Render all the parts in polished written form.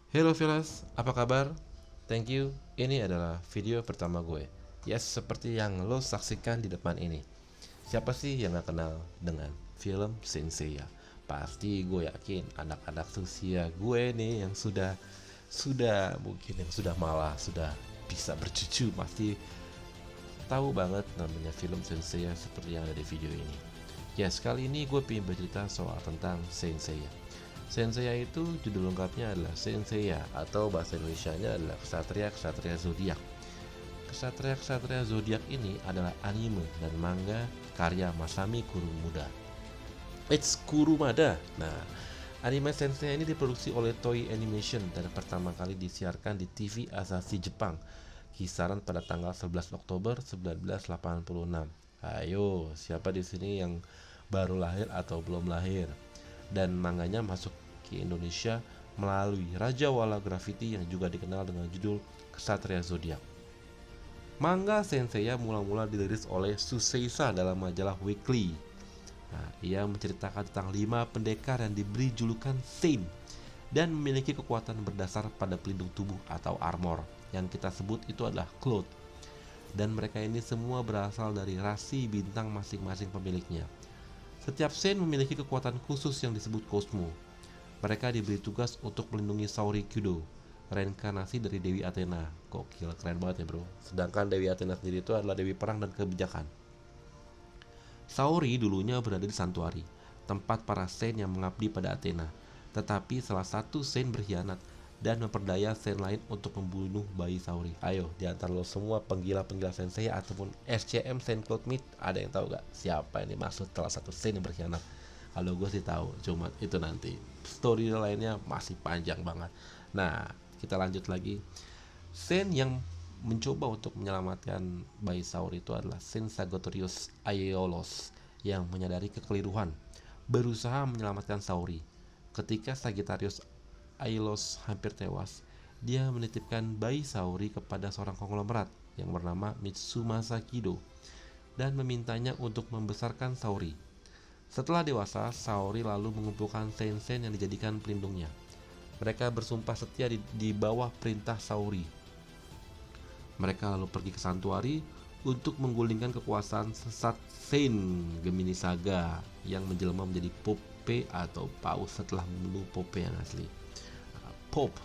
Hello Vilas, apa kabar? Thank you, ini adalah video pertama gue. Yes, seperti yang lo saksikan di depan ini. Siapa sih yang gak kenal dengan film Saint Seiya? Pasti gue yakin anak-anak usia gue nih yang sudah mungkin yang sudah malah sudah bisa bercucu pasti tahu banget namanya film Saint Seiya seperti yang ada di video ini. Yes, kali ini gue pengen bercerita soal tentang Saint Seiya. Saint Seiya itu judul lengkapnya adalah Saint Seiya atau bahasa Indonesianya adalah Ksatria-Ksatria Zodiak. Ksatria-Ksatria Zodiak ini adalah anime dan manga karya Masami Kurumada. It's Kurumada. Nah, anime Saint Seiya ini diproduksi oleh Toei Animation dan pertama kali disiarkan di TV Asahi Jepang kisaran pada tanggal 11 Oktober 1986. Ayo, siapa di sini yang baru lahir atau belum lahir? Dan manganya masuk ke Indonesia melalui Raja Wala Graffiti yang juga dikenal dengan judul Ksatria Zodiak. Manga Saint Seiya mula-mula dirilis oleh Suseisa dalam majalah Weekly. Nah, ia menceritakan tentang 5 pendekar yang diberi julukan Saint dan memiliki kekuatan berdasar pada pelindung tubuh atau armor, yang kita sebut itu adalah cloth. Dan mereka ini semua berasal dari rasi bintang masing-masing pemiliknya. Setiap Saint memiliki kekuatan khusus yang disebut Cosmo. Mereka diberi tugas untuk melindungi Saori Kudo, reinkarnasi dari Dewi Athena. Gokil, keren banget ya bro. Sedangkan Dewi Athena sendiri itu adalah Dewi Perang dan Kebijakan. Saori dulunya berada di Santuari, tempat para Saint yang mengabdi pada Athena. Tetapi salah satu Saint berkhianat dan memperdaya Saint lain untuk membunuh bayi Saori. Ayo, di antara lo semua penggila-penggila Saint Seiya ataupun SCM Saint Cloud Meet, ada yang tahu gak siapa ini maksud salah satu Saint yang berkhianat? Kalau gue sih tahu, cuma itu nanti. Story lainnya masih panjang banget. Nah, kita lanjut lagi. Saint yang mencoba untuk menyelamatkan bayi Saori itu adalah Saint Sagittarius Aiolos yang menyadari kekeliruan, berusaha menyelamatkan Saori. Ketika Sagittarius Aiolos hampir tewas, dia menitipkan bayi Saori kepada seorang konglomerat yang bernama Mitsumasa Kido dan memintanya untuk membesarkan Saori. Setelah dewasa, Saori lalu mengumpulkan Saint-Saint yang dijadikan pelindungnya. Mereka bersumpah setia di bawah perintah Saori. Mereka lalu pergi ke Santuari untuk menggulingkan kekuasaan sesat Saint Gemini Saga yang menjelma menjadi Pope atau Paus setelah membunuh Pope yang asli. Pope.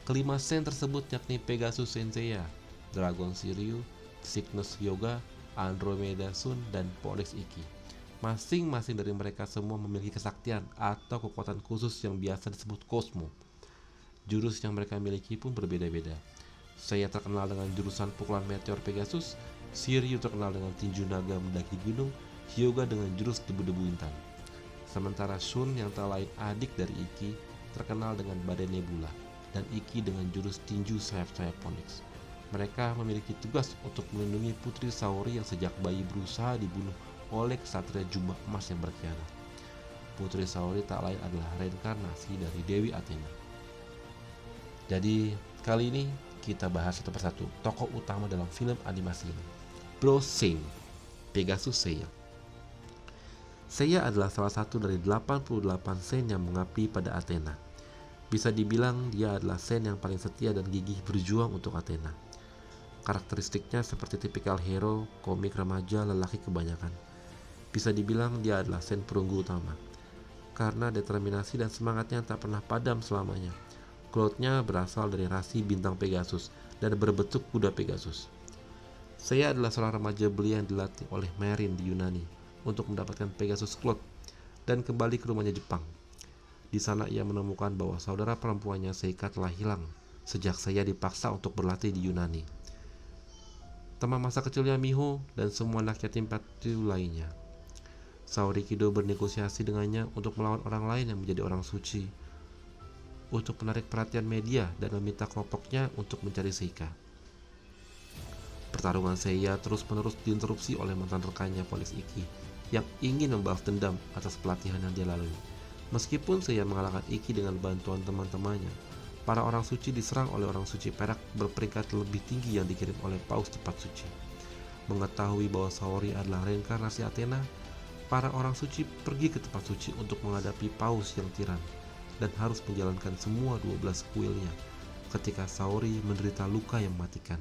Kelima Saint tersebut yakni Pegasus Saint Seiya, Dragon Shiryu, Cygnus Yoga, Andromeda Sun, dan Phoenix Ikki. Masing-masing dari mereka semua memiliki kesaktian atau kekuatan khusus yang biasa disebut Cosmo. Jurus yang mereka miliki pun berbeda-beda. Seiya terkenal dengan jurusan pukulan meteor Pegasus, Shiryu terkenal dengan tinju naga mendaki gunung, Hyuga dengan jurus debu-debu intan. Sementara Shun yang tak lain adik dari Ikki terkenal dengan badai nebula, dan Ikki dengan jurus tinju sayap-sayap Phoenix. Mereka memiliki tugas untuk melindungi putri Saori yang sejak bayi berusaha dibunuh oleh ksatria jubah emas yang berkhianat. Putri Saori tak lain adalah reinkarnasi dari Dewi Athena. Jadi kali ini kita bahas satu persatu tokoh utama dalam film animasi ini. Bro Saint, Pegasus Seiya. Seiya adalah salah satu dari 88 Saint yang mengabdi pada Athena. Bisa dibilang dia adalah Saint yang paling setia dan gigih berjuang untuk Athena. Karakteristiknya seperti tipikal hero komik remaja lelaki kebanyakan. Bisa dibilang dia adalah Saint perunggu utama, karena determinasi dan semangatnya tak pernah padam selamanya. Cloth-nya berasal dari rasi bintang Pegasus dan berbentuk kuda Pegasus. Seiya adalah seorang remaja belia yang dilatih oleh Merin di Yunani untuk mendapatkan Pegasus Cloth dan kembali ke rumahnya Jepang. Di sana ia menemukan bahwa saudara perempuannya Seika telah hilang sejak Seiya dipaksa untuk berlatih di Yunani. Teman masa kecilnya Miho dan semua anak yatim piatu lainnya. Saori Kido bernegosiasi dengannya untuk melawan orang lain yang menjadi orang suci, untuk menarik perhatian media dan meminta kelompoknya untuk mencari Seika. Pertarungan Seiya terus-menerus diinterupsi oleh mantan rekannya Phoenix Ikki yang ingin membalas dendam atas pelatihan yang dia lalui. Meskipun Seiya mengalahkan Ikki dengan bantuan teman-temannya, para orang suci diserang oleh orang suci perak berperingkat lebih tinggi yang dikirim oleh Paus Tepat Suci. Mengetahui bahwa Saori adalah reinkarnasi Athena, para orang suci pergi ke tempat suci untuk menghadapi Paus yang tiran. dan harus menjalankan semua 12 kuilnya ketika Saori menderita luka yang mematikan.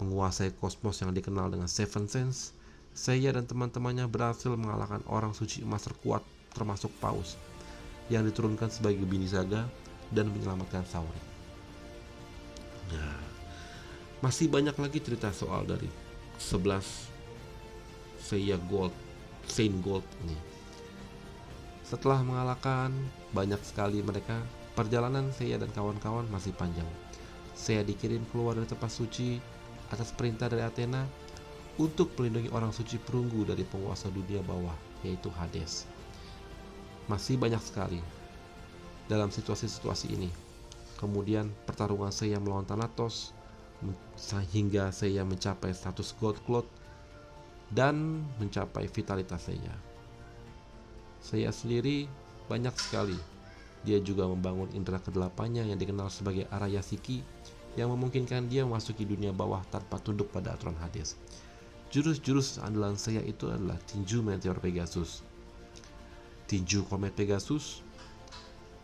Menguasai kosmos yang dikenal dengan Seven Sense, Seiya dan teman-temannya berhasil mengalahkan orang suci emas terkuat termasuk Paus yang diturunkan sebagai bini Saga dan menyelamatkan Saori. Nah, masih banyak lagi cerita soal dari 11 Seiya Gold, Saint Gold ini. Setelah mengalahkan banyak sekali mereka, perjalanan Seiya dan kawan-kawan masih panjang. Seiya dikirim keluar dari tempat suci atas perintah dari Athena untuk melindungi orang suci perunggu dari penguasa dunia bawah, yaitu Hades. Masih banyak sekali dalam situasi-situasi ini. Kemudian pertarungan Seiya melawan Thanatos sehingga Seiya mencapai status Gold Cloud dan mencapai vitalitas Seiya. Seiya sendiri banyak sekali. Dia juga membangun indera kedelapannya yang dikenal sebagai Arayashiki yang memungkinkan dia memasuki dunia bawah tanpa tunduk pada aturan Hades. Jurus-jurus andalan Seiya itu adalah tinju meteor Pegasus, tinju komet Pegasus,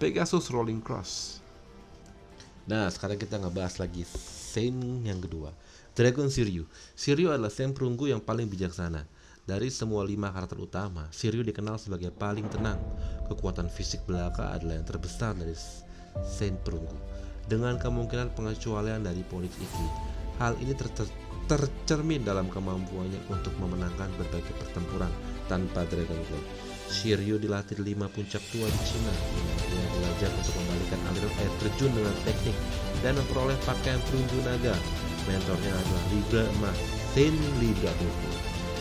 Pegasus Rolling Cross. Nah, sekarang kita ngebahas lagi Saint yang kedua, Dragon Shiryu. Shiryu adalah Saint perunggu yang paling bijaksana. Dari semua 5 karakter utama, Shiryu dikenal sebagai paling tenang. Kekuatan fisik belaka adalah yang terbesar dari Saint perunggu, dengan kemungkinan pengecualian dari Phoenix Ikki. Hal ini tercermin dalam kemampuannya untuk memenangkan berbagai pertempuran tanpa Dragon Cloud. Shiryu dilatih di 5 puncak tua di Cina. Dia belajar untuk membalikan aliran air terjun dengan teknik dan memperoleh pakaian perunggu naga. Mentornya adalah Libra emas, Saint Libra Dofu.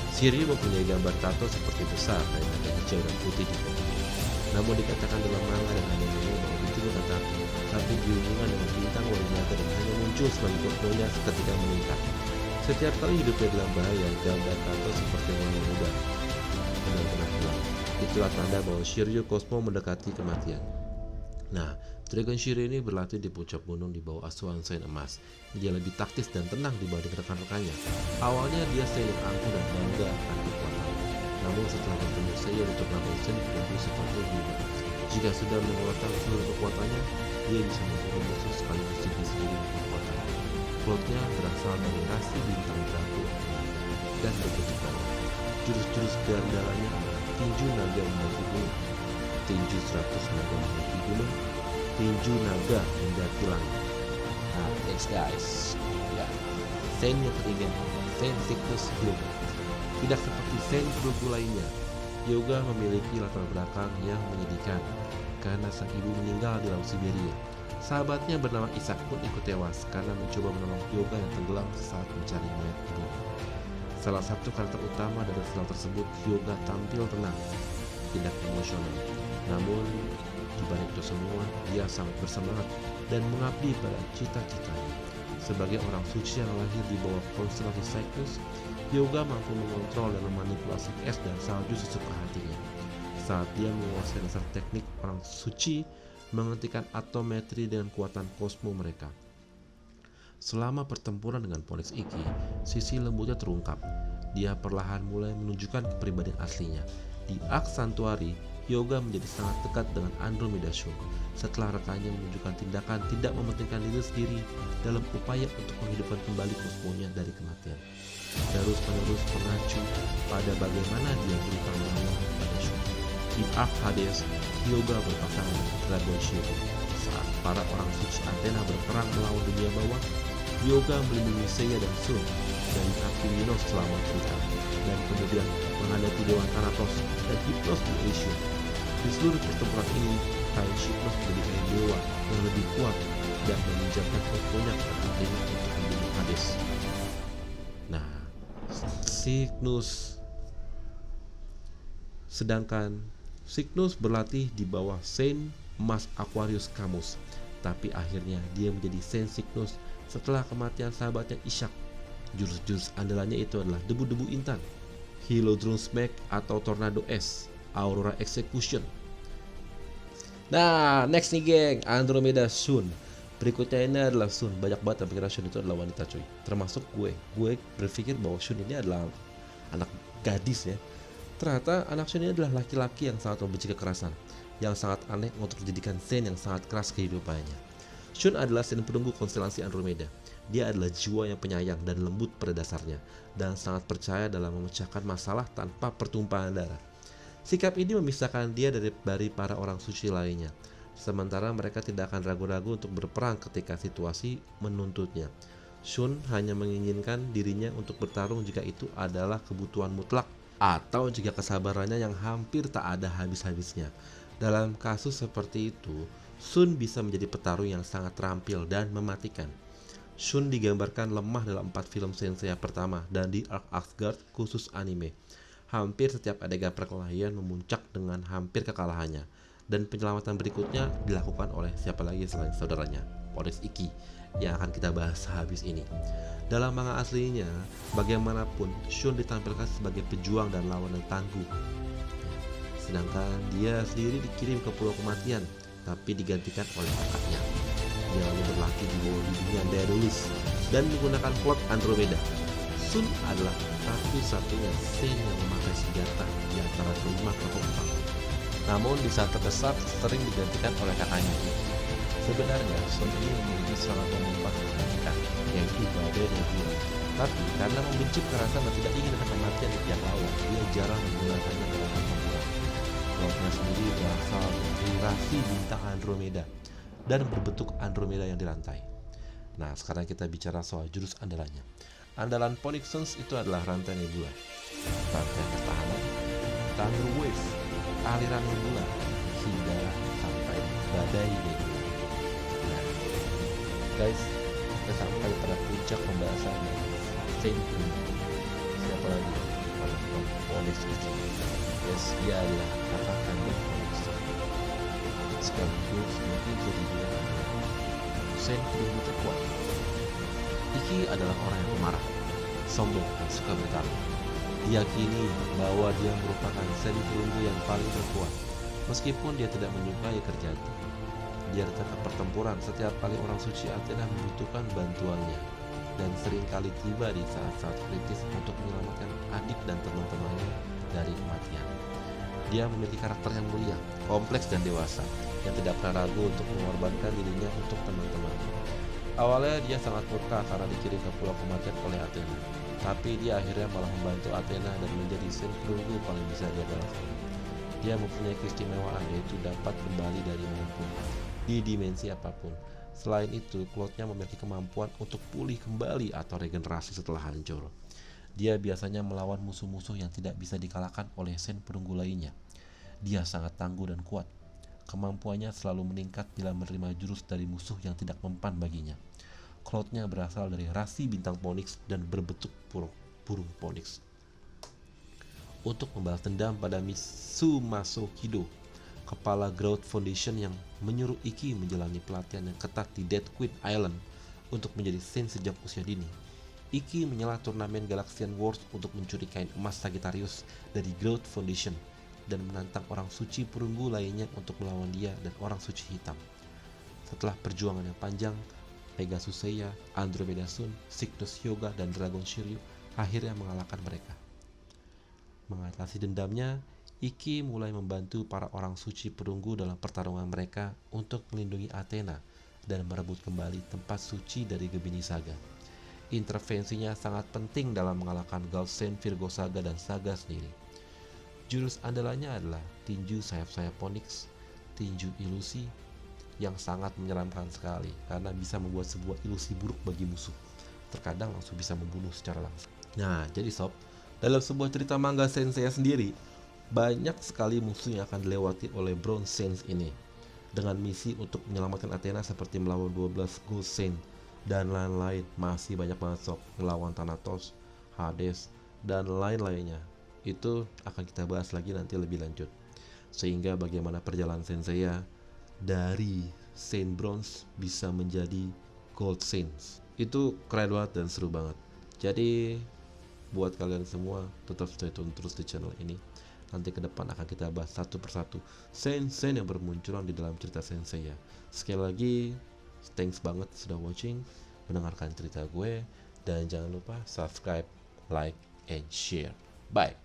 Shiryu mempunyai gambar tato seperti besar dan naga hijau dan putih di punggungnya. Namun dikatakan dalam manga dan anime bahwa itu kata tapi dihubungkan dengan bintang warna naga dan hanya muncul sebagai fotonya ketika meningkat. Setiap kali hidupnya dalam bahaya, gambar tato seperti wangi muda benar-benar hilang. Itulah tanda bahwa Shiryu Cosmo mendekati kematian. Nah, Dragon Shiryu ini berlatih di puncak gunung di bawah asuhan Saint emas. Dia lebih taktis dan tenang dibanding rekan-rekannya. Awalnya dia Saint yang angkuh dan bangga akan kekuatannya. Namun setelah bertemu Seiya di turnamen Saint berarti sifatnya berubah. Jika sudah mengeluarkan seluruh kekuatannya, dia bisa membunuh musuh sekaligus diri sendiri dengan kekuatannya. Plotnya berasal dari rasi bintang Draco dan berbentuk naga. Jurus-jurus andalannya adalah tinju naga mendaki gunung, tinju 100 naga mendaki gunung, tinju naga mendaki langit. Nah, next guys, ya, Saint yang ketiga, Saint Cycnus Hyuga. Tidak seperti Saint perunggu lainnya, Hyuga memiliki latar belakang yang menyedihkan karena sang ibu meninggal di Laut Siberia. Sahabatnya bernama Isak pun ikut tewas karena mencoba menolong Hyuga yang tenggelam saat mencari mayat ibunya. Salah satu karakter utama dari film tersebut, Hyuga tampil tenang, tidak emosional. Namun, di balik itu semua, dia sangat bersemangat dan mengabdi pada cita-citanya. Sebagai orang suci yang lahir di bawah konstelasi Cygnus, Hyuga mampu mengontrol dan memanipulasi es dan salju sesuka hatinya. Saat dia menguasai dasar teknik orang suci, menghentikan atometri dengan kekuatan kosmo mereka. Selama pertempuran dengan Phoenix Ikki, sisi lembutnya terungkap. Dia perlahan mulai menunjukkan kepribadian aslinya. Di Arc Sanctuary, Hyuga menjadi sangat dekat dengan Andromeda Shun setelah rekannya menunjukkan tindakan tidak mementingkan diri sendiri dalam upaya untuk menghidupkan kembali kosmonya dari kematian. Terus-menerus mengacu pada bagaimana dia berusaha melawan pada Shun. Di Arc Hades, Hyuga berpasangan dengan Dragon Shiryu. Saat para orang suci Athena berperang melawan dunia bawah, Hyuga melindungi Seiya dan Shun dari api Minos selama mereka, dan kemudian menghadapi Dewa Thanatos dan Hypnos di Asia. Di seluruh pertempuran ini, Kain Hypnos menjadi dewa yang lebih kuat dan meminjamkan kekuatannya kepada Athena untuk membunuh Hades. Nah, sedangkan Cygnus berlatih di bawah Saint emas Aquarius Camus, tapi akhirnya dia menjadi Saint Cygnus setelah kematian sahabatnya Ishak. Jurus-jurus andalannya itu adalah debu-debu intan, Hilodrome Smack atau Tornado Es, Aurora Execution. Nah, next nih geng, Andromeda Shun. Berikutnya ini adalah Shun. Banyak banget yang pikir Shun itu adalah wanita cuy. Termasuk gue berpikir bahwa Shun ini adalah anak gadis ya. Ternyata anak Shun ini adalah laki-laki yang sangat membenci kekerasan. yang sangat aneh untuk dijadikan Sen yang sangat keras kehidupannya. Shun adalah Sen penunggu konstelasi Andromeda. Dia adalah jiwa yang penyayang dan lembut pada dasarnya, dan sangat percaya dalam memecahkan masalah tanpa pertumpahan darah. Sikap ini memisahkan dia dari para orang suci lainnya, sementara mereka tidak akan ragu-ragu untuk berperang ketika situasi menuntutnya. Shun hanya menginginkan dirinya untuk bertarung jika itu adalah kebutuhan mutlak atau jika kesabarannya yang hampir tak ada habis-habisnya. Dalam kasus seperti itu, Shun bisa menjadi petarung yang sangat terampil dan mematikan. Shun digambarkan lemah dalam 4 film Senseiya pertama dan di Arc Asgard khusus anime. Hampir setiap adegan perkelahian memuncak dengan hampir kekalahannya, dan penyelamatan berikutnya dilakukan oleh siapa lagi selain saudaranya, Phoenix Ikki, yang akan kita bahas habis ini. Dalam manga aslinya, bagaimanapun Shun ditampilkan sebagai pejuang dan lawan yang tangguh. Sedangkan dia sendiri dikirim ke Pulau Kematian, tapi digantikan oleh kakaknya. Dia lalu berlatih di bawah bimbingan Daedalus dan menggunakan plot Andromeda. Shun adalah satu-satunya Sen yang memakai senjata di antara kelima tokoh utama. Namun di saat terdesak sering digantikan oleh kakaknya. Sebenarnya Shun ini memiliki seorang penumpang yang yaitu Badai Nebula. Tapi karena membenci kekerasan dan tidak ingin ada kematian di pihak lawan, dia jarang menggunakannya dalam pertempuran. Plotnya sendiri berasal dari rasi bintang Andromeda dan berbentuk Andromeda yang dirantai. Nah, sekarang kita bicara soal jurus andalannya. Andalan Phoenix Suns itu adalah rantai nebula, rantai pertahanan, Thunder Wave, aliran nebula, hingga sampai badai nebula. Nah, guys, kita sampai pada puncak pembahasan Saint Prince. Siapa lagi? Phoenix Ikki. Yes, dia adalah kakak kandung Phoenix. Sekaligus mungkin jadi dia Saint Prince terkuat. Ikki adalah orang yang pemarah, sombong, dan suka bertarung. Diyakini bahwa dia merupakan Sen perunggu yang paling terkuat, meskipun dia tidak menyukai kerjaan. Dia datang ke pertempuran setiap kali orang suci Athena membutuhkan bantuannya, dan sering kali tiba di saat-saat kritis untuk menyelamatkan adik dan teman-temannya dari kematian. Dia memiliki karakter yang mulia, kompleks, dan dewasa, yang tidak pernah ragu untuk mengorbankan dirinya untuk teman-temannya. Awalnya dia sangat murka karena dikirim ke Pulau Kematian oleh Athena, tapi dia akhirnya malah membantu Athena dan menjadi Sen perunggu paling bisa dia balaskan. Dia mempunyai keistimewaan, yaitu dapat kembali dari manapun, di dimensi apapun. Selain itu, plotnya memiliki kemampuan untuk pulih kembali atau regenerasi setelah hancur. Dia biasanya melawan musuh-musuh yang tidak bisa dikalahkan oleh Sen perunggu lainnya. Dia sangat tangguh dan kuat. Kemampuannya selalu meningkat bila menerima jurus dari musuh yang tidak mempan baginya. Cloud-nya berasal dari rasi bintang Phoenix dan berbentuk burung Phoenix. Untuk membalas dendam pada Mitsumaso Kido, kepala Growth Foundation yang menyuruh Ikki menjalani pelatihan yang ketat di Dead Queen Island untuk menjadi Sen sejak usia dini, Ikki menyelah turnamen Galaxian Wars untuk mencuri kain emas Sagittarius dari Growth Foundation dan menantang orang suci perunggu lainnya untuk melawan dia dan orang suci hitam. Setelah perjuangan yang panjang, Pegasus Seiya, Andromeda Sun, Cygnus Hyuga, dan Dragon Shiryu akhirnya mengalahkan mereka. Mengatasi dendamnya, Ikki mulai membantu para orang suci perunggu dalam pertarungan mereka untuk melindungi Athena dan merebut kembali tempat suci dari Gemini Saga. Intervensinya sangat penting dalam mengalahkan Galsen, Virgo Saga, dan Saga sendiri. Jurus andalannya adalah tinju sayap-sayap Phoenix, tinju ilusi, yang sangat menyeramkan sekali karena bisa membuat sebuah ilusi buruk bagi musuh. Terkadang langsung bisa membunuh secara langsung. Nah, jadi sob, dalam sebuah cerita manga Senseiya sendiri, banyak sekali musuh yang akan dilewati oleh Bronze Saints ini, dengan misi untuk menyelamatkan Athena seperti melawan 12 Gold Saint dan lain-lain. Masih banyak banget sob, melawan Thanatos, Hades, dan lain-lainnya. Itu akan kita bahas lagi nanti lebih lanjut. Sehingga bagaimana perjalanan Senseiya dari Saint Bronze bisa menjadi Gold Saints, itu keren banget dan seru banget. Jadi buat kalian semua tetap stay tune terus di channel ini. Nanti ke depan akan kita bahas satu persatu Saint yang bermunculan di dalam cerita Senseiya. Sekali lagi, thanks banget sudah watching, mendengarkan cerita gue, dan jangan lupa subscribe, like, and share. Bye.